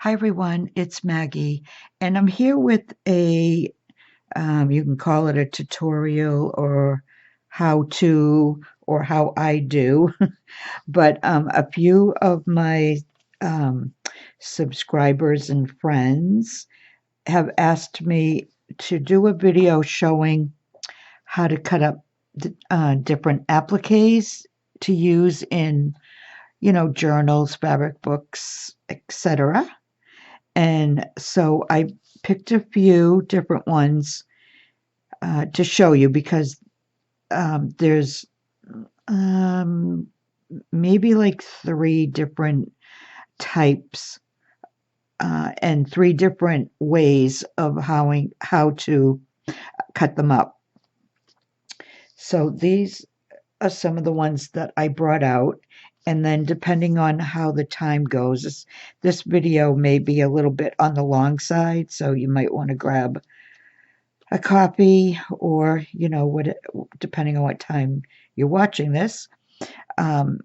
Hi everyone, it's Maggie, and I'm here with a, you can call it a tutorial or how to or how I do, but a few of my um, subscribers and friends have asked me to do a video showing how to cut up different appliques to use in, journals, fabric books, etc. And so I picked a few different ones to show you because there's um, maybe like three different types and three different ways of how to cut them up. So these are some of the ones that I brought out. And then depending on how the time goes, this video may be a little bit on the long side, so you might want to grab a copy or, depending on what time you're watching this. Um,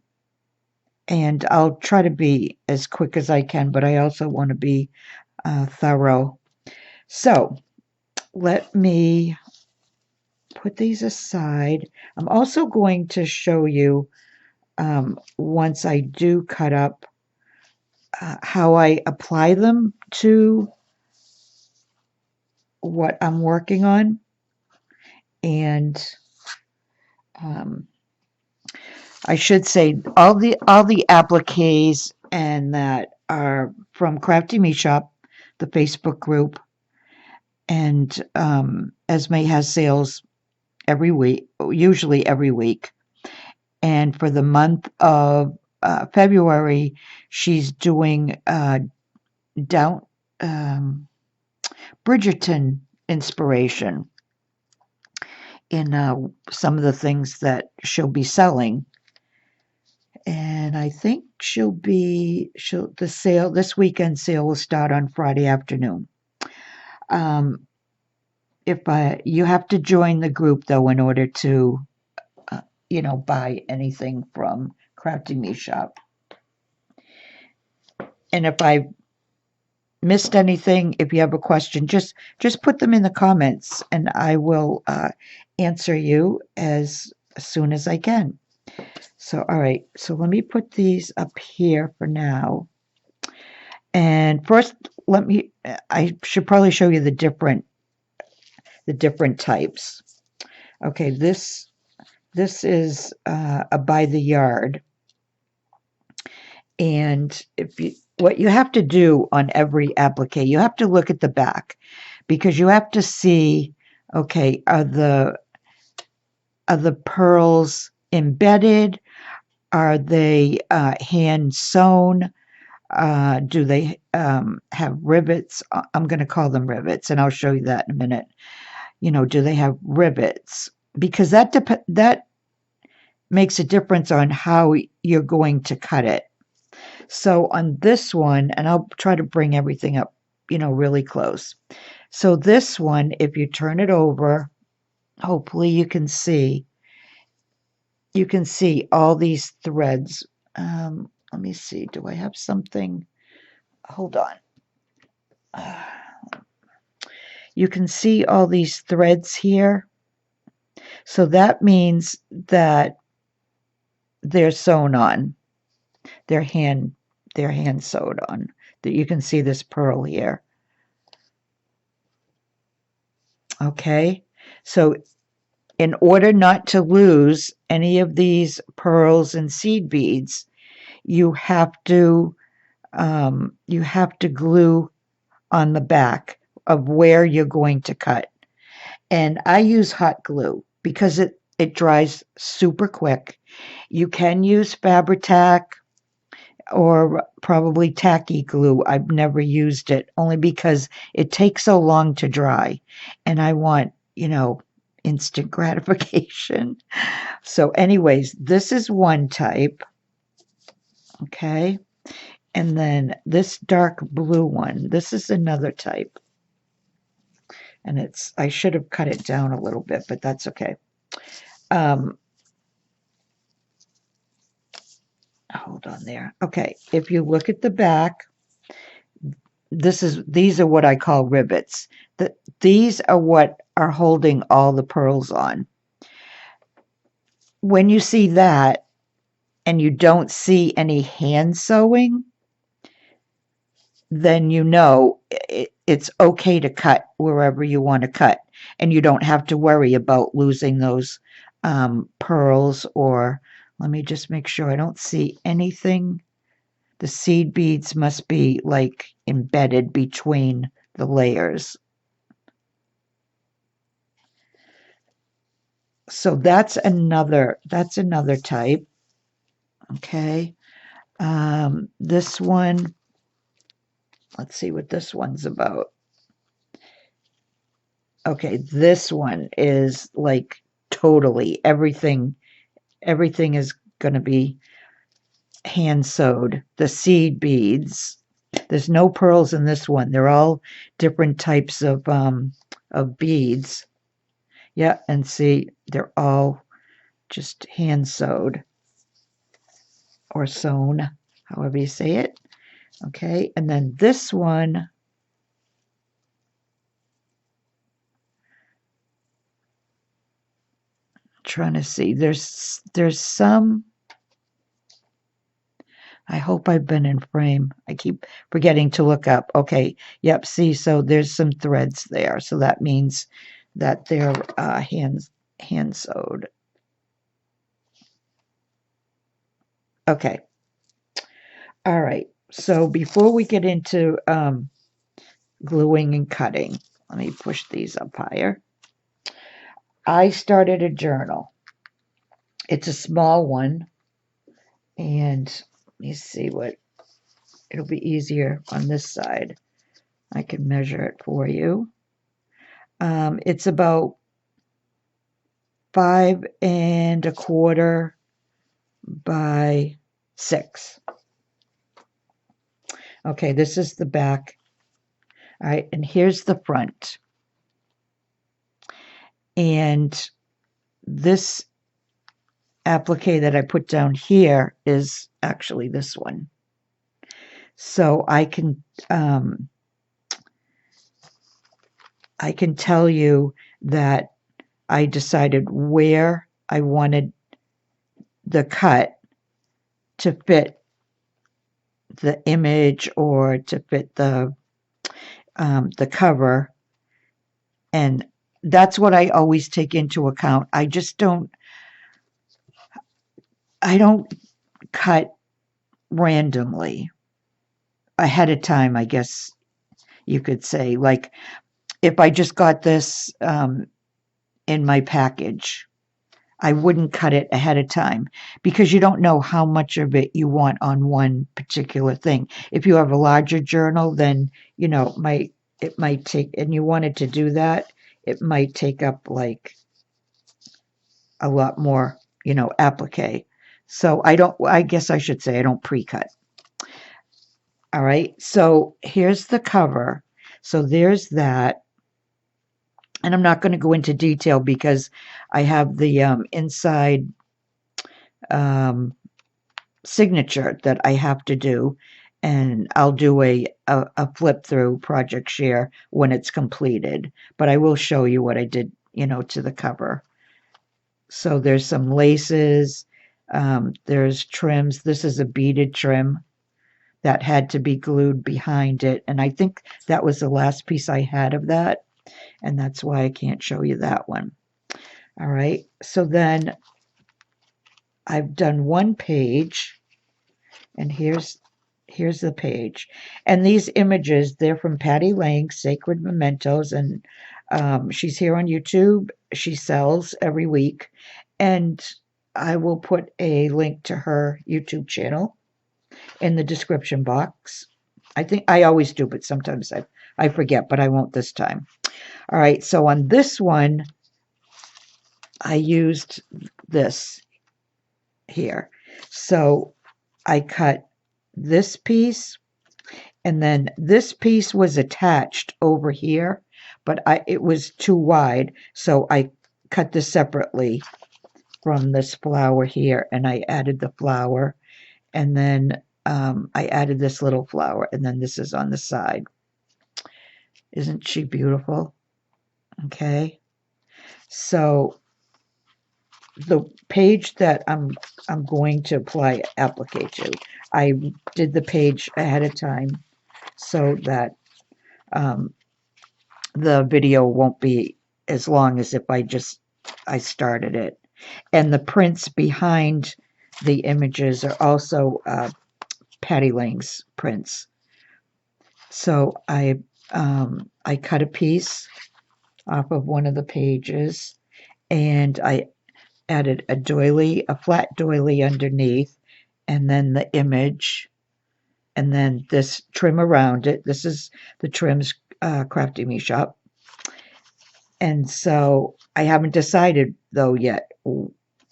and I'll try to be as quick as I can, but I also want to be thorough. So let me put these aside. I'm also going to show you once I do cut up how I apply them to what I'm working on. And um, I should say all the appliques and that are from Crafty Me Shop, the Facebook group, and Esme has sales every week, usually every week. And for the month of February, she's doing down Bridgerton inspiration in some of the things that she'll be selling. And I think the sale, this weekend sale will start on Friday afternoon. You have to join the group though in order to, buy anything from Crafty Me Shop. And if I missed anything, if you have a question, just put them in the comments and I will answer you as soon as I can. So, all right, so let me put these up here for now. And first, I should probably show you the different types. Okay, this is a by the yard. And what you have to do on every applique, you have to look at the back because you have to see, okay, are the pearls embedded? Are they hand sewn? Do they have rivets? I'm going to call them rivets, and I'll show you that in a minute. Do they have rivets? Because that makes a difference on how you're going to cut it. So on this one, and I'll try to bring everything up, really close. So this one, if you turn it over, hopefully you can see all these threads. Let me see. Do I have something? Hold on. You can see all these threads here. So that means that they're sewn on. They're hand sewed on. That you can see this pearl here. Okay. So in order not to lose any of these pearls and seed beads, you have to glue on the back of where you're going to cut. And I use hot glue because it dries super quick. You can use Fabri-Tac or probably tacky glue. I've never used it only because it takes so long to dry and I want, instant gratification. So anyways, this is one type. Okay. And then this dark blue one, this is another type. And I should have cut it down a little bit, but that's okay. Hold on there. Okay, if you look at the back, these are what I call rivets. These are what are holding all the pearls on. When you see that and you don't see any hand sewing, then you know it's okay to cut wherever you want to cut, and you don't have to worry about losing those pearls. Or let me just make sure I don't see anything. The seed beads must be like embedded between the layers. So that's another type. Okay. This one, let's see what this one's about. Okay, this one is like totally everything is going to be hand sewed. The seed beads, there's no pearls in this one. They're all different types of beads. Yeah, and see, they're all just hand sewed or sewn, however you say it. Okay, and then this one, trying to see, there's some, I hope I've been in frame. I keep forgetting to look up. Okay, yep, see, so there's some threads there, so that means that they're hand sewed. Okay, all right, so before we get into gluing and cutting, let me push these up higher. I started a journal. It's a small one, and let me see what, it'll be easier on this side. I can measure it for you. It's about 5 1/4 by 6. Okay, this is the back. All right, and here's the front. And this applique that I put down here is actually this one. So I can tell you that I decided where I wanted the cut to fit the image or to fit the cover, and that's what I always take into account. I don't cut randomly ahead of time, I guess you could say. Like if I just got this in my package, I wouldn't cut it ahead of time because you don't know how much of it you want on one particular thing. If you have a larger journal, then it might take, and you wanted to do that, it might take up like a lot more, applique. So I guess I should say I don't pre-cut. All right, so here's the cover. So there's that. And I'm not going to go into detail because I have the inside signature that I have to do, and I'll do a flip through project share when it's completed, but I will show you what I did, to the cover. So there's some laces, there's trims. This is a beaded trim that had to be glued behind it, and I think that was the last piece I had of that, and that's why I can't show you that one. All right, so then I've done one page, and here's the page. And these images, they're from Patty Lang, Sacred Mementos, and she's here on YouTube. She sells every week, and I will put a link to her YouTube channel in the description box. I think I always do, but sometimes I forget, but I won't this time. All right, so on this one, I used this here. So I cut this piece, and then this piece was attached over here, but it was too wide, so I cut this separately from this flower here, and I added the flower, and then I added this little flower, and then this is on the side. Isn't she beautiful? Okay. So the page that I'm going to apply applique to, I did the page ahead of time so that um, the video won't be as long as if I started it. And the prints behind the images are also Patty Lang's prints. So I cut a piece off of one of the pages, and I added a doily, a flat doily underneath, and then the image, and then this trim around it. This is the Trim's Crafty Me shop. And so I haven't decided though yet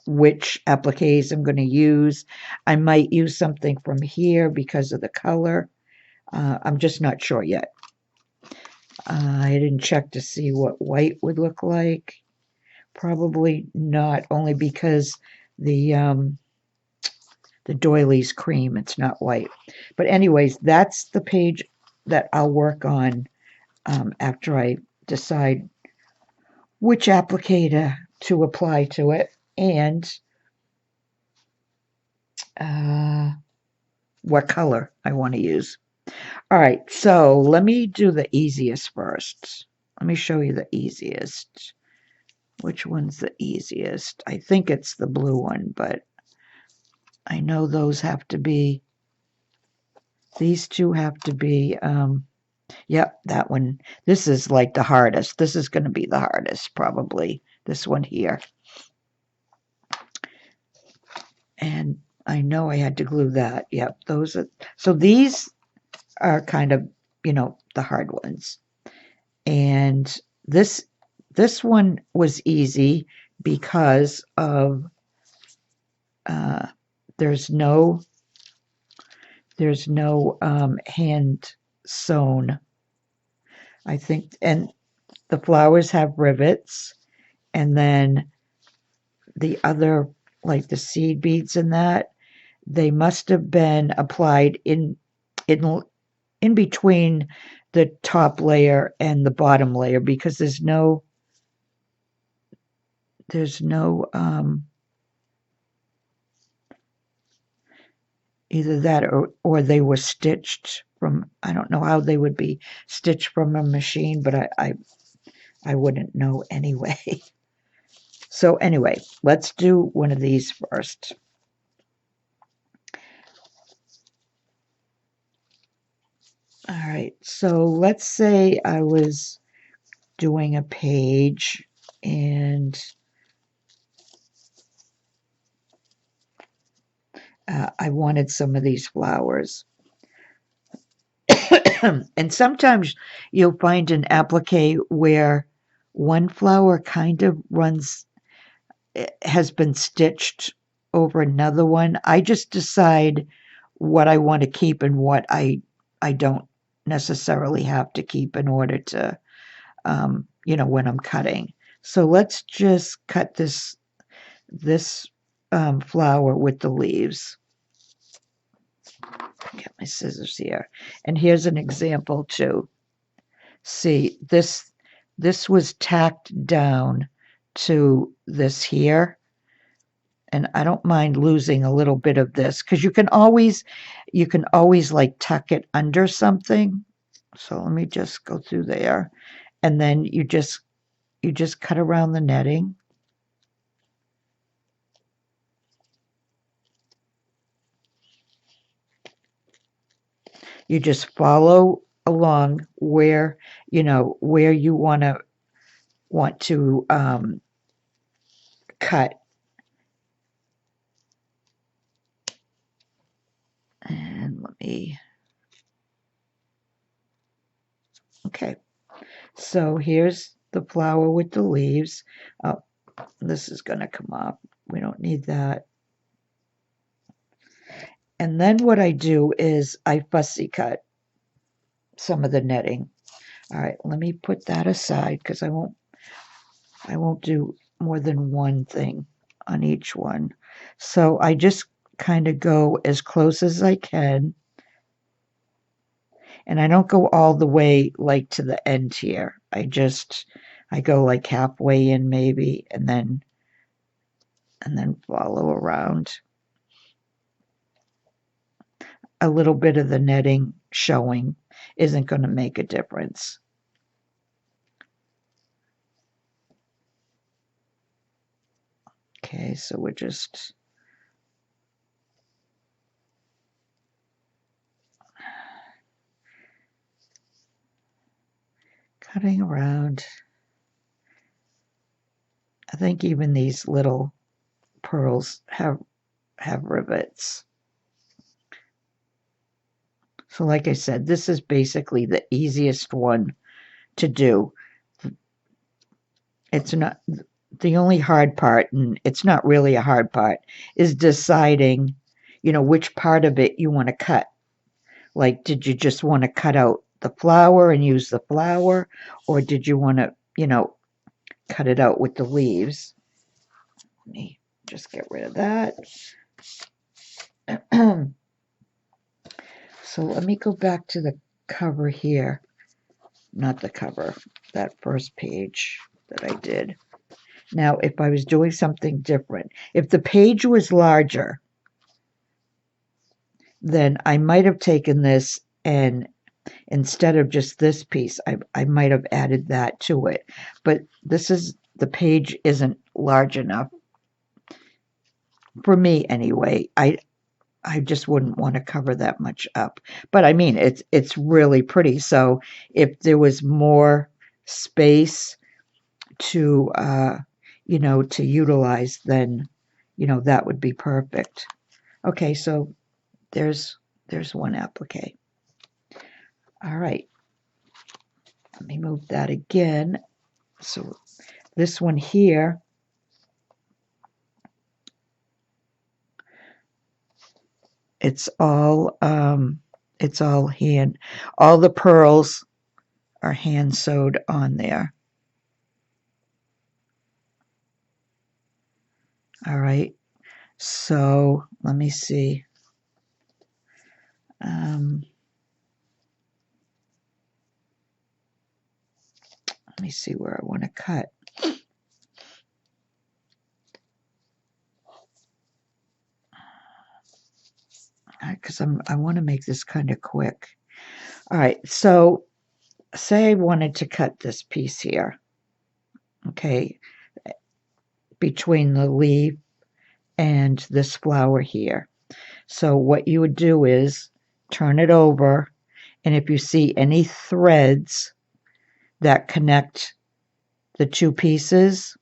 which appliques I'm going to use. I might use something from here because of the color. I'm just not sure yet. I didn't check to see what white would look like. Probably not, only because the doily's cream. It's not white. But anyways, that's the page that I'll work on after I decide which applicator to apply to it and what color I want to use. All right, so let me do the easiest first. Let me show you the easiest. Which one's the easiest? I think it's the blue one, but I know those have to be, these two have to be, yep, that one. This is like the hardest. This is going to be the hardest, probably. This one here. And I know I had to glue that. Yep, those are, so these are kind of, the hard ones. And this one was easy because of there's no hand sewn. I think, and the flowers have rivets, and then the other, like the seed beads and that, they must have been applied in between the top layer and the bottom layer, because there's no either that or they were stitched from, I don't know how they would be stitched from a machine, but I wouldn't know anyway. So anyway, let's do one of these first. All right, so let's say I was doing a page and I wanted some of these flowers. And sometimes you'll find an applique where one flower kind of has been stitched over another one. I just decide what I want to keep and what I don't necessarily have to keep in order to, when I'm cutting. So let's just cut this flower with the leaves. Get my scissors here. And here's an example too. See, this was tacked down to this here. And I don't mind losing a little bit of this, because you can always like tuck it under something. So let me just go through there. And then you just cut around the netting. You just follow along where you want to cut. And let me, okay. So here's the flower with the leaves. Oh, this is going to come up. We don't need that. And then what I do is I fussy cut some of the netting. All right, let me put that aside because I won't do more than one thing on each one. So I just kind of go as close as I can. And I don't go all the way like to the end here. I go like halfway in maybe, and then follow around. A little bit of the netting showing isn't going to make a difference. Okay, so we're just cutting around. I think even these little pearls have rivets. So like I said, this is basically the easiest one to do. It's not the only hard part, and it's not really a hard part, is deciding, which part of it you want to cut. Like, did you just want to cut out the flower and use the flower, or did you want to, cut it out with the leaves? Let me just get rid of that. So let me go back to the cover here. Not the cover, that first page that I did. Now, if I was doing something different, if the page was larger, then I might have taken this and instead of just this piece, I might have added that to it. But the page isn't large enough for me anyway. I just wouldn't want to cover that much up. But I mean, it's really pretty. So if there was more space to to utilize, then that would be perfect. Okay, so there's one applique. All right, let me move that again. So this one here, it's all hand. All the pearls are hand sewed on there. All right, so let me see. Let me see where I want to cut. Because I want to make this kind of quick. All right, so say I wanted to cut this piece here, okay, between the leaf and this flower here. So what you would do is turn it over, and if you see any threads that connect the two pieces,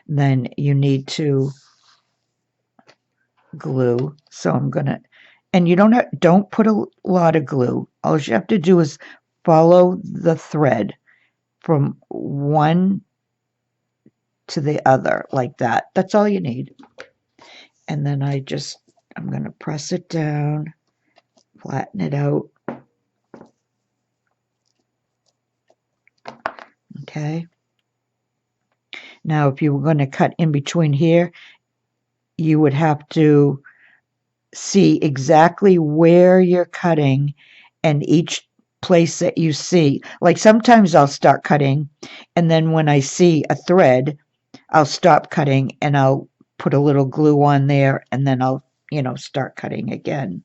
then you need to glue. So I'm gonna, and you don't put a lot of glue. All you have to do is follow the thread from one to the other like that. That's all you need. And then I'm gonna press it down, flatten it out. Okay. Now, if you were going to cut in between here, you would have to see exactly where you're cutting and each place that you see. Like sometimes I'll start cutting, and then when I see a thread, I'll stop cutting and I'll put a little glue on there, and then I'll, start cutting again.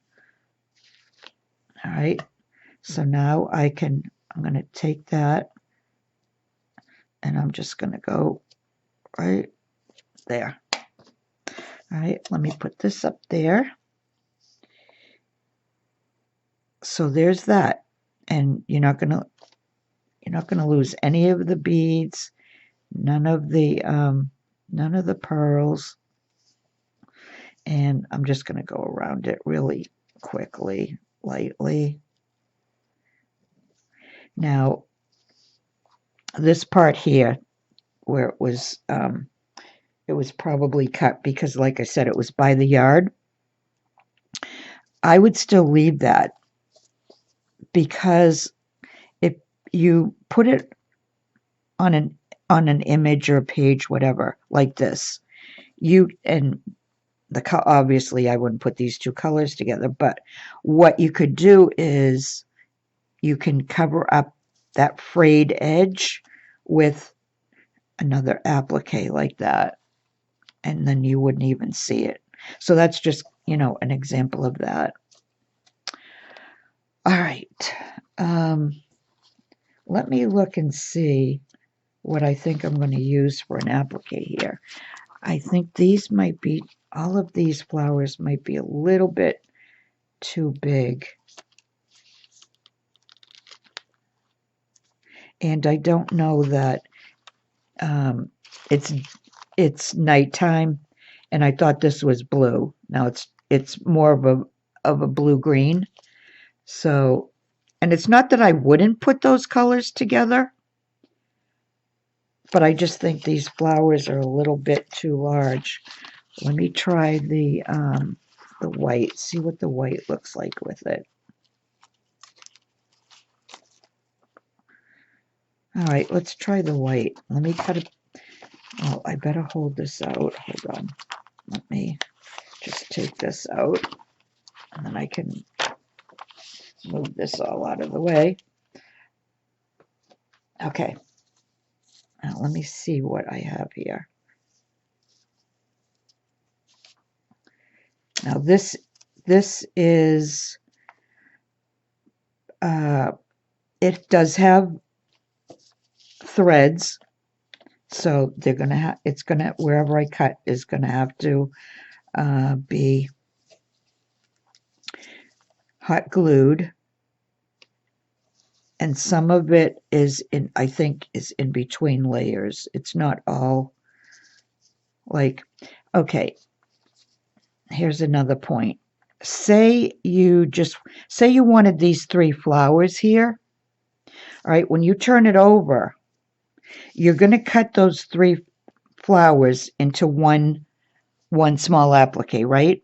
All right. So now I'm going to take that, and I'm just going to go right there. All right, let me put this up there. So there's that, and you're not gonna lose any of the beads, none of the pearls, and I'm just gonna go around it really quickly, lightly. Now, this part here, where it was probably cut because, like I said, it was by the yard. I would still leave that, because if you put it on an image or a page, whatever, like this, obviously I wouldn't put these two colors together, but what you could do is you can cover up that frayed edge with another applique like that, and then you wouldn't even see it. So that's just, an example of that. All right. Let me look and see what I think I'm going to use for an applique here. I think these might be, all of these flowers might be a little bit too big. And I don't know that it's nighttime, and I thought this was blue. Now it's more of a blue green. So, and it's not that I wouldn't put those colors together, but I just think these flowers are a little bit too large. Let me try the white. See what the white looks like with it. All right, let's try the white. Let me cut it. Oh, I better hold this out. Hold on. Let me just take this out, and then I can move this all out of the way. Okay. Now let me see what I have here. Now this is it does have threads, so they're gonna have, it's gonna, wherever I cut is gonna have to be hot glued, and some of it is in, I think, is in between layers. It's not all like, okay, here's another point. Say you wanted these 3 flowers here. All right, when you turn it over, you're going to cut those 3 flowers into one small applique, right?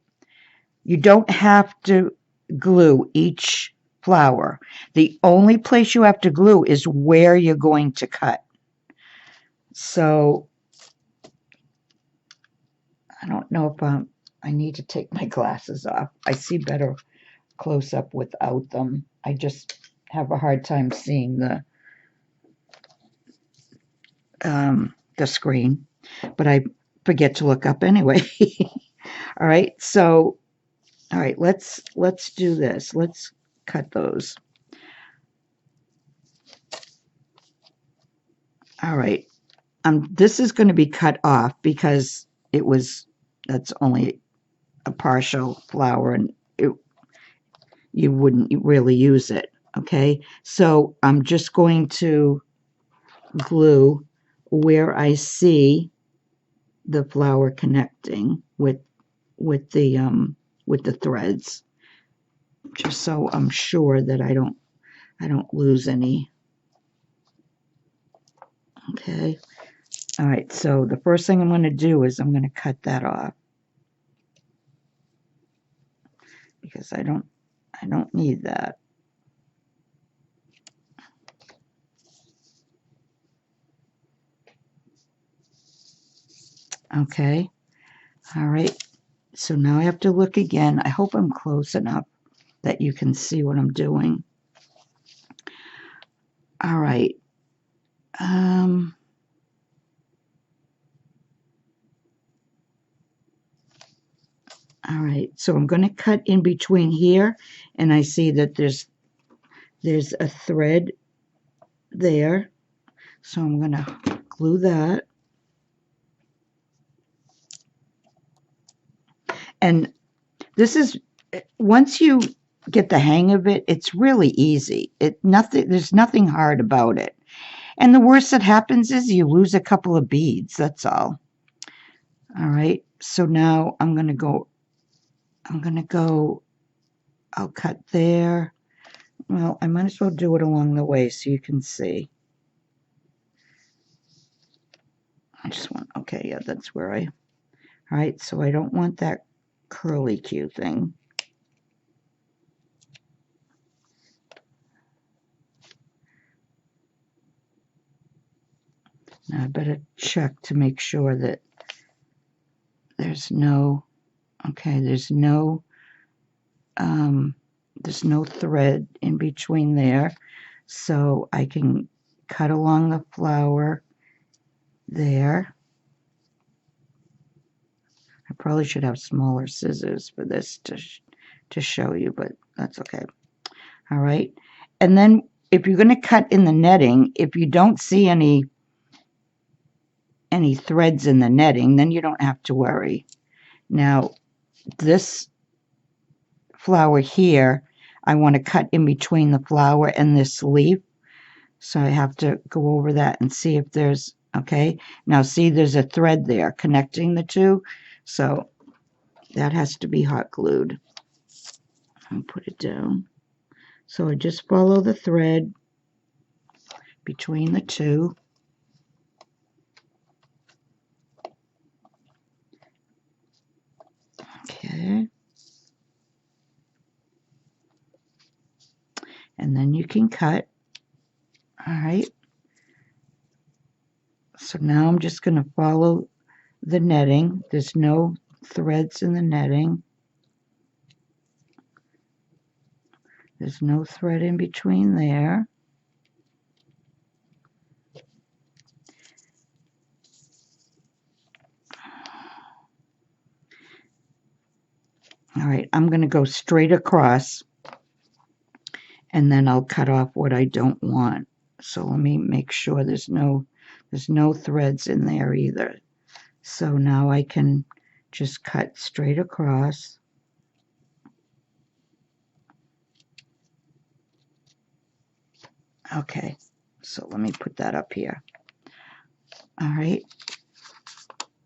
You don't have to glue each flower. The only place you have to glue is where you're going to cut. So I don't know if I need to take my glasses off. I see better close up without them. I just have a hard time seeing the screen, but I forget to look up anyway. All right, so all right, let's do this. Let's cut those. All right, this is going to be cut off because that's only a partial flower, and you wouldn't really use it. Okay, so I'm just going to glue where I see the flower connecting with the threads, just so I'm sure that I don't lose any. Okay. All right, so the first thing I'm going to do is I'm going to cut that off because I don't need that. Okay. All right. So now I have to look again. I hope I'm close enough that you can see what I'm doing. All right. All right, so I'm going to cut in between here, and I see that there's a thread there, so I'm going to glue that. And this is, once you get the hang of it, it's really easy. There's nothing hard about it. And the worst that happens is you lose a couple of beads, that's all. All right, so now I'm going to go, I'll cut there. Well, I might as well do it along the way so you can see. I just want, okay, yeah, that's where all right, so I don't want that curly Q thing. Now I better check to make sure that there's no There's no thread in between there, so I can cut along the flower there. I probably should have smaller scissors for this to show you, but that's okay. All right, and then if you're going to cut in the netting, if you don't see any threads in the netting, then you don't have to worry. Now, this flower here, I want to cut in between the flower and this leaf. So I have to go over that and see if there's, okay. Now see, there's a thread there connecting the two. So that has to be hot glued. I'll put it down. So I just follow the thread between the two. Okay. And then you can cut. All right. So now I'm just going to follow the netting. There's no threads in the netting. There's no thread in between there. All right, I'm going to go straight across, and then I'll cut off what I don't want. So let me make sure there's no threads in there either. So now I can just cut straight across. Okay, so let me put that up here. All right,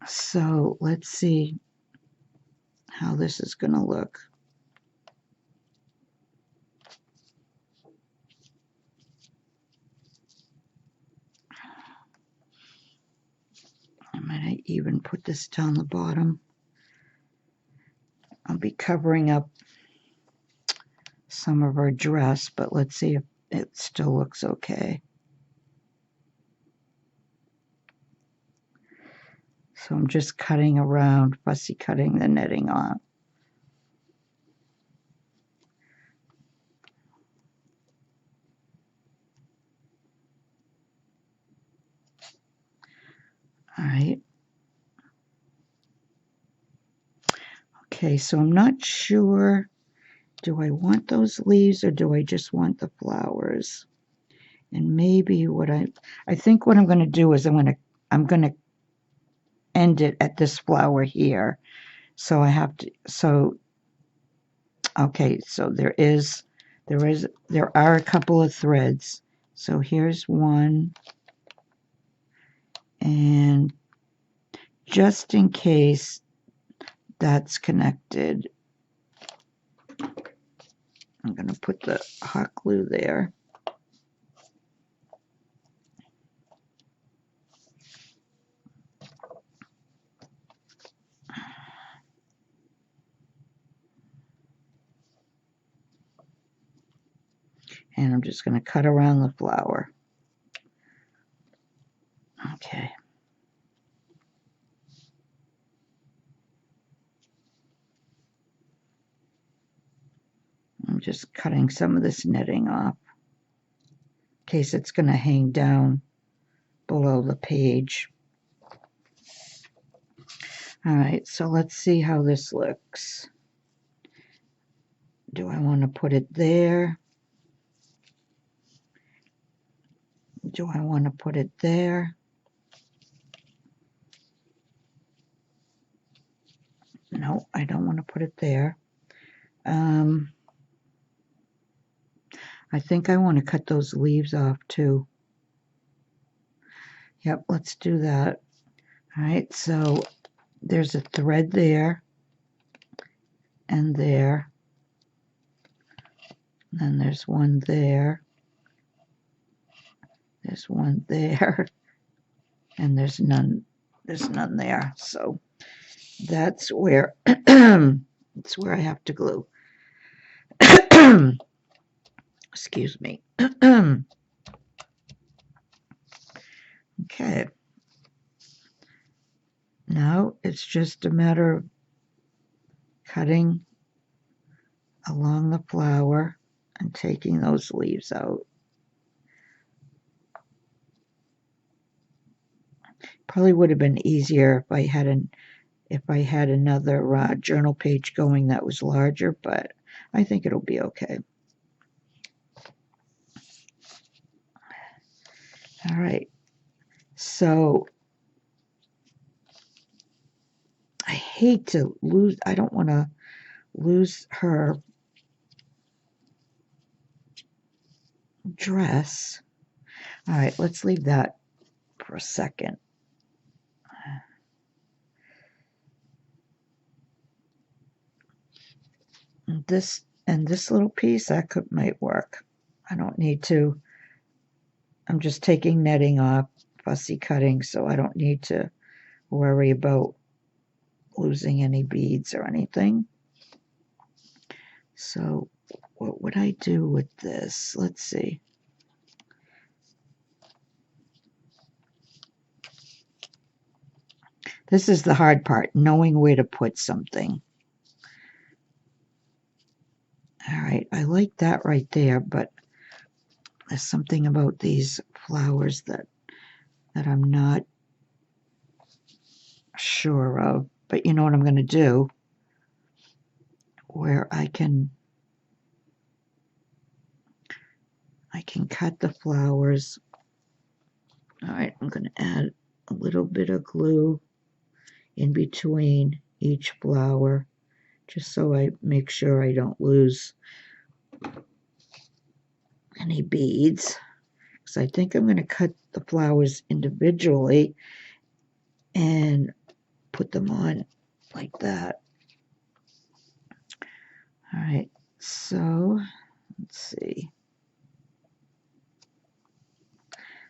so let's see how this is going to look. I might even put this down the bottom. I'll be covering up some of her dress, but let's see if it still looks okay. So I'm just cutting around, fussy cutting the netting off. All right. Okay, so I'm not sure, do I want those leaves or do I just want the flowers? And maybe what I think what I'm going to do is I'm going to end it at this flower here. So I have to, so okay, so there are a couple of threads. So here's one, and just in case that's connected, I'm going to put the hot glue there. And I'm just going to cut around the flower. Okay. I'm just cutting some of this netting off in case it's going to hang down below the page. All right, so let's see how this looks. Do I want to put it there? Do I want to put it there? No, I don't want to put it there. I think I want to cut those leaves off too. Yep, let's do that. All right, so there's a thread there and there. And then there's one there. There's one there. And there's none there. So that's where that's where I have to glue. Excuse me. Okay. Now it's just a matter of cutting along the flower and taking those leaves out. Probably would have been easier if I had another journal page going that was larger, but I think it'll be okay. All right, so I hate to lose, I don't want to lose her dress. All right, let's leave that for a second. This little piece, that might work. I don't need to, I'm just taking netting off, fussy cutting, so I don't need to worry about losing any beads or anything. So what would I do with this? Let's see. This is the hard part, knowing where to put something. All right, I like that right there, but there's something about these flowers that I'm not sure of. But you know what I'm going to do? Where I can cut the flowers. All right, I'm going to add a little bit of glue in between each flower, just so I make sure I don't lose any beads. Because I think I'm going to cut the flowers individually and put them on like that. All right, so let's see.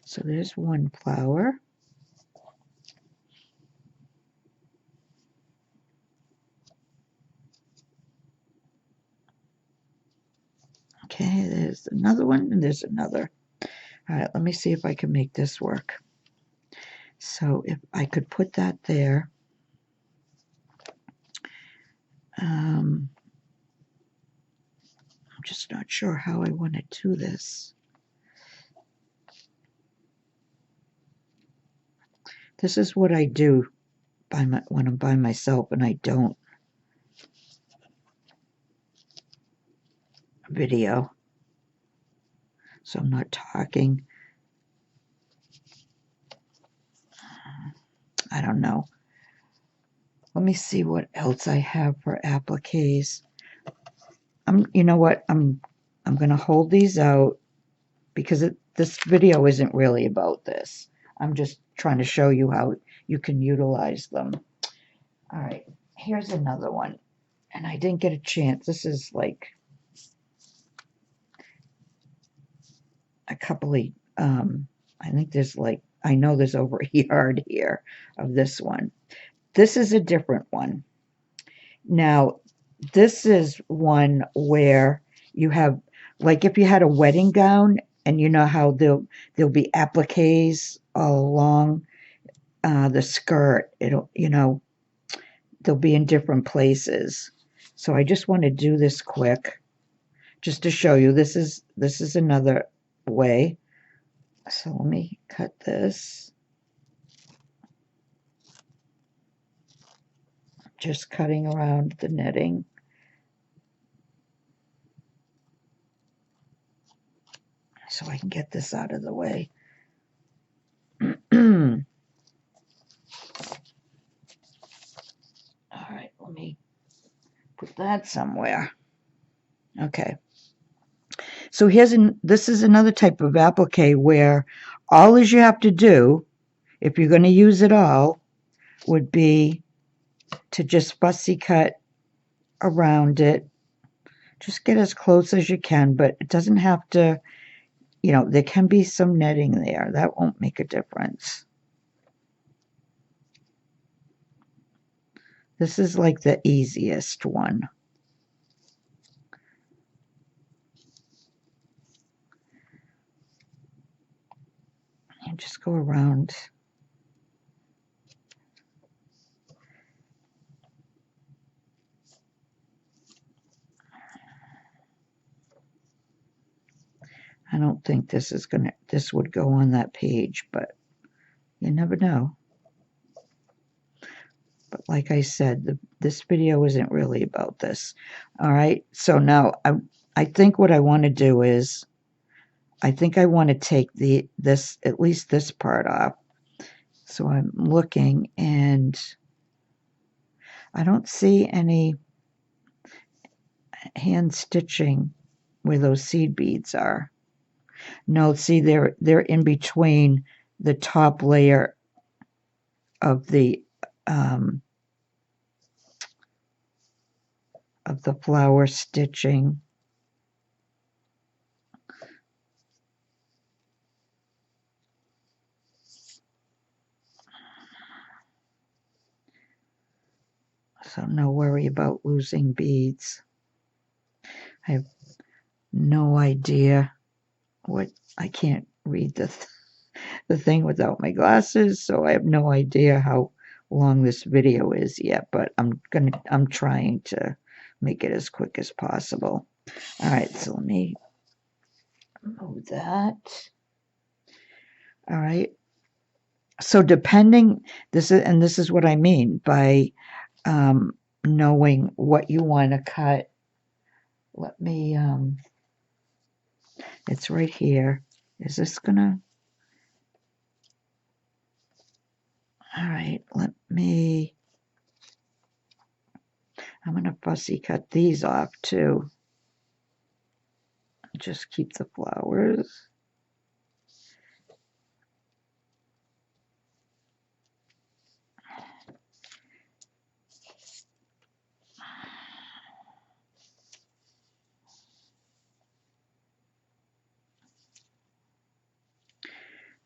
So there's one flower. Okay, there's another one, and there's another. All right, let me see if I can make this work. So if I could put that there. I'm just not sure how I want to do this. This is what I do when I'm by myself and I don't video. So I'm not talking. I don't know. Let me see what else I have for appliques. You know what? I'm going to hold these out because this video isn't really about this. I'm just trying to show you how you can utilize them. All right, here's another one. And I didn't get a chance. This is like a couple of, I think there's like, I know there's over a yard here of this one. This is a different one. Now, this is one where you have, like if you had a wedding gown, and you know how there'll be appliques all along the skirt. They'll be in different places. So I just want to do this quick, just to show you. This is another way. So let me cut this. Just cutting around the netting. So I can get this out of the way. All right, let me put that somewhere. Okay. So this is another type of applique where all you have to do, if you're going to use it all, would be to just fussy cut around it. Just get as close as you can, but it doesn't have to, there can be some netting there. That won't make a difference. This is like the easiest one. And just go around. I don't think this would go on that page, but you never know. But like I said, this video isn't really about this. All right, so now I think what I want to do is, I think I want to take at least this part off. So I'm looking and I don't see any hand stitching where those seed beads are. No, see, they're in between the top layer of the flower stitching. So no worry about losing beads. I have no idea what, I can't read the thing without my glasses, so I have no idea how long this video is yet, but I'm trying to make it as quick as possible. All right, so let me move that. All right. So depending, this is what I mean by knowing what you want to cut. Let me, it's right here. Is this gonna, all right, I'm gonna fussy cut these off too. Just keep the flowers.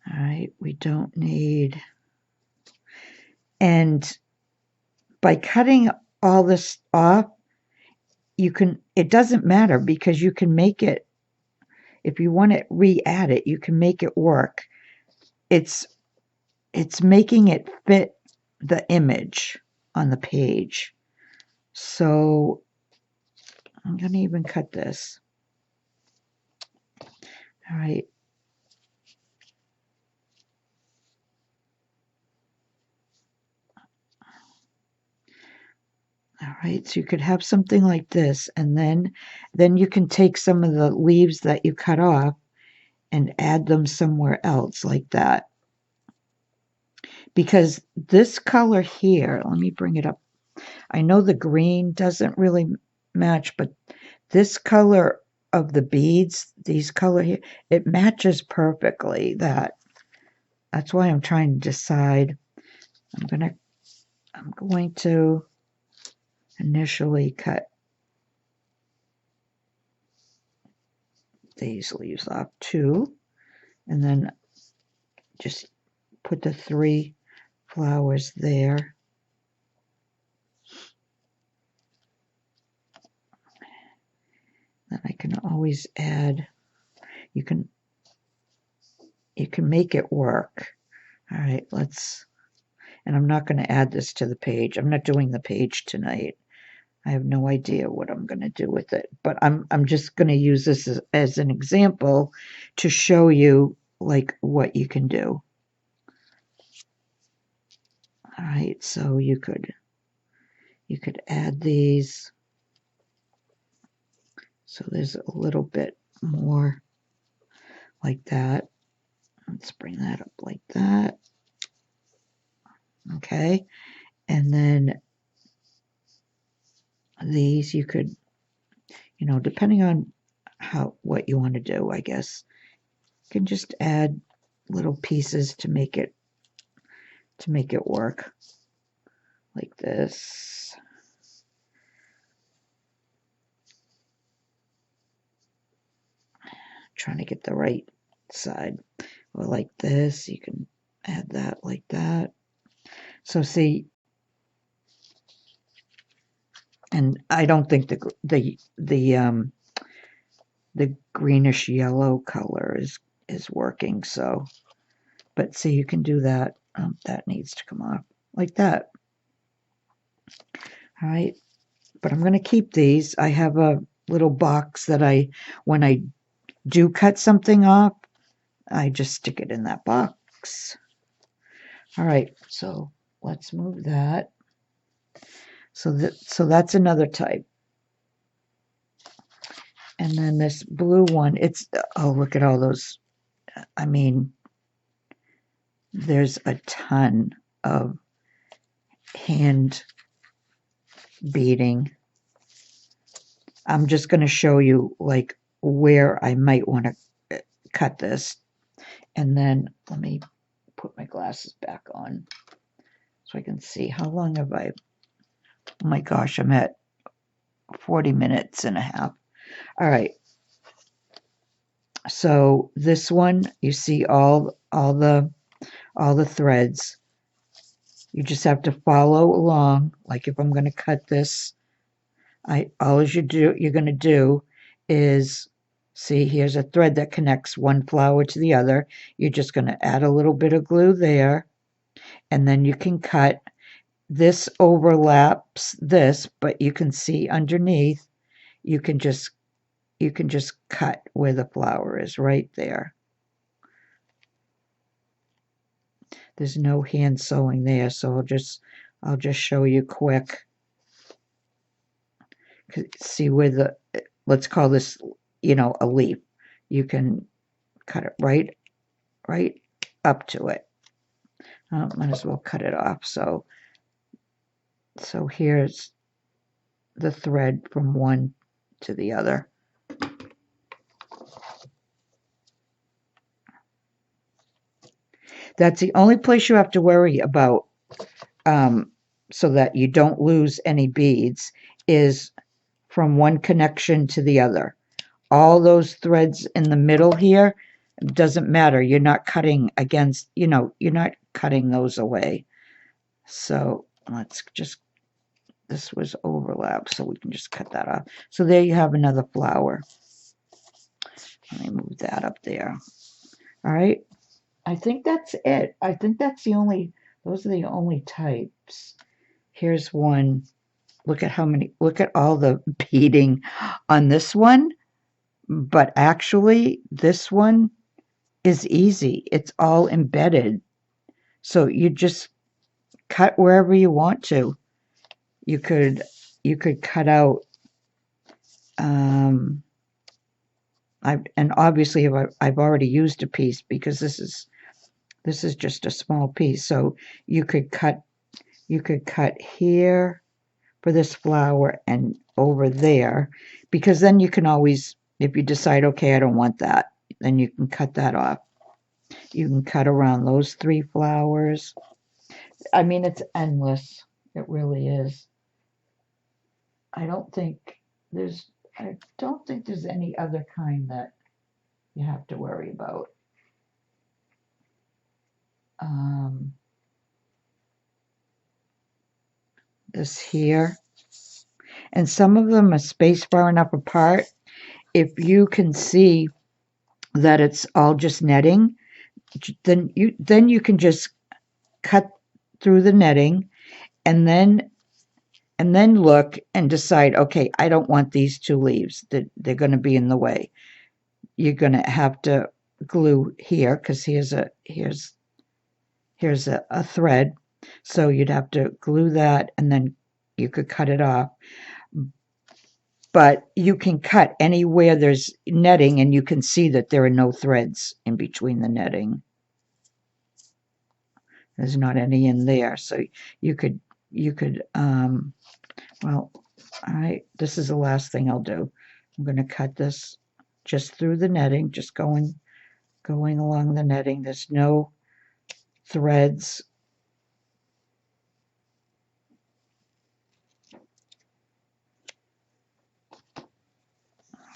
All right, we don't need, and by cutting all this off, it doesn't matter because you can make it, if you want to re-add it, you can make it work. It's making it fit the image on the page. So I'm going to even cut this. All right. All right, so you could have something like this, and then you can take some of the leaves that you cut off and add them somewhere else like that. Because this color here, let me bring it up. I know the green doesn't really match, but this color of the beads, these color here, it matches perfectly. That's why I'm trying to decide. I'm going to initially cut these leaves off too, and then just put the 3 flowers there. Then I can always add, you can make it work. All right, and I'm not going to add this to the page. I'm not doing the page tonight. I have no idea what I'm going to do with it, but I'm just going to use this as an example to show you like what you can do. All right, so you could add these. So there's a little bit more like that. Let's bring that up like that. Okay, and then these you could, depending on what you want to do, I guess, you can just add little pieces to make it work like this. Trying to get the right side. Or like this, you can add that like that. So see, and I don't think the greenish yellow color is working. So, but see, you can do that. That needs to come off like that. All right, but I'm going to keep these. I have a little box that when I do cut something off, I just stick it in that box. All right, so let's move that. So that's another type. And then this blue one, it's, oh, look at all those. I mean, there's a ton of hand beading. I'm just going to show you like where I might want to cut this. And then let me put my glasses back on so I can see. How long have I? Oh my gosh, I'm at 40 minutes and a half. All right. So this one, you see all the threads. You just have to follow along. Like if I'm going to cut this, all you're going to do is, see, here's a thread that connects one flower to the other. You're just going to add a little bit of glue there, and then you can cut. This overlaps this, but you can see underneath, you can just cut where the flower is right there. There's no hand sewing there, so I'll just show you quick. See where the, let's call this, a leaf. You can cut it right up to it. Might as well cut it off. So here's the thread from one to the other. That's the only place you have to worry about, so that you don't lose any beads, is from one connection to the other. All those threads in the middle here, doesn't matter. You're not cutting against, you're not cutting those away. So let's just, this was overlap, so we can just cut that off. So there you have another flower. Let me move that up there. All right. I think that's it. I think that's the only, those are the only types. Here's one. Look at how many, look at all the beading on this one. But actually, this one is easy. It's all embedded. So you just cut wherever you want to. You could cut out, and obviously I've already used a piece because this is just a small piece. So you could cut here for this flower and over there, because then you can always, if you decide, okay, I don't want that, then you can cut that off. You can cut around those 3 flowers. I mean, it's endless. It really is. I don't think there's any other kind that you have to worry about. This here. And some of them are spaced far enough apart. If you can see that it's all just netting, then you can just cut through the netting and then look and decide, okay, I don't want these 2 leaves. They're going to be in the way. You're going to have to glue here, because here's a thread. So you'd have to glue that, and then you could cut it off. But you can cut anywhere there's netting, and you can see that there are no threads in between the netting. There's not any in there. So you could, well, all right, this is the last thing I'll do. I'm going to cut this just through the netting, just going along the netting. There's no threads.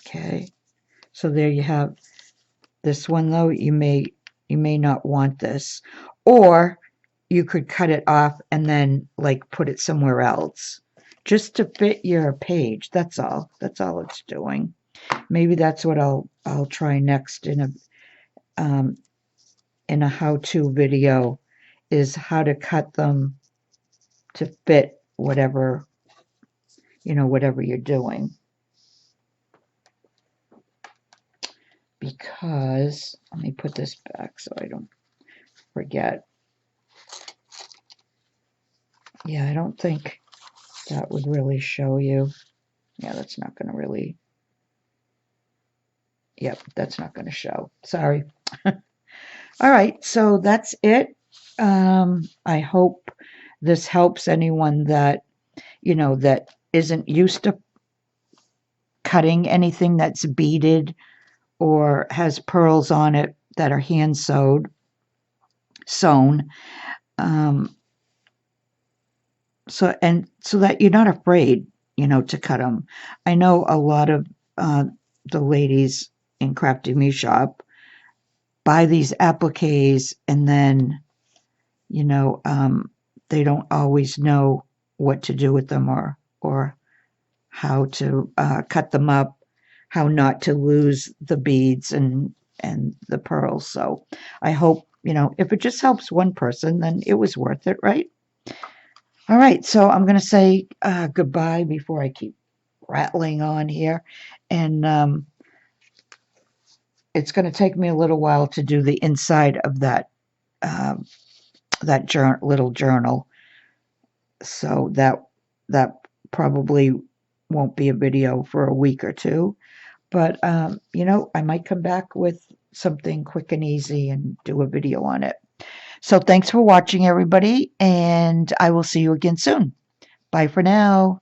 Okay, so there you have this one. Though you may not want this, or you could cut it off and then like put it somewhere else, just to fit your page. That's all it's doing. Maybe that's what I'll try next in a how-to video, is how to cut them to fit whatever you're doing. because, let me put this back so I don't forget. Yeah, I don't think that would really show you. Yeah, that's not going to really, yep, that's not going to show. Sorry. All right, so that's it. I hope this helps anyone that, that isn't used to cutting anything that's beaded or has pearls on it that are hand sewn. Um, so that you're not afraid, to cut them. I know a lot of the ladies in Crafty Me Shop buy these appliques and then, they don't always know what to do with them or how to cut them up, how not to lose the beads and the pearls. So I hope, if it just helps one person, then it was worth it, right? All right, so I'm going to say goodbye before I keep rattling on here. And it's going to take me a little while to do the inside of that little journal. So that probably won't be a video for a week or two. But, I might come back with something quick and easy and do a video on it. So thanks for watching, everybody, and I will see you again soon. Bye for now.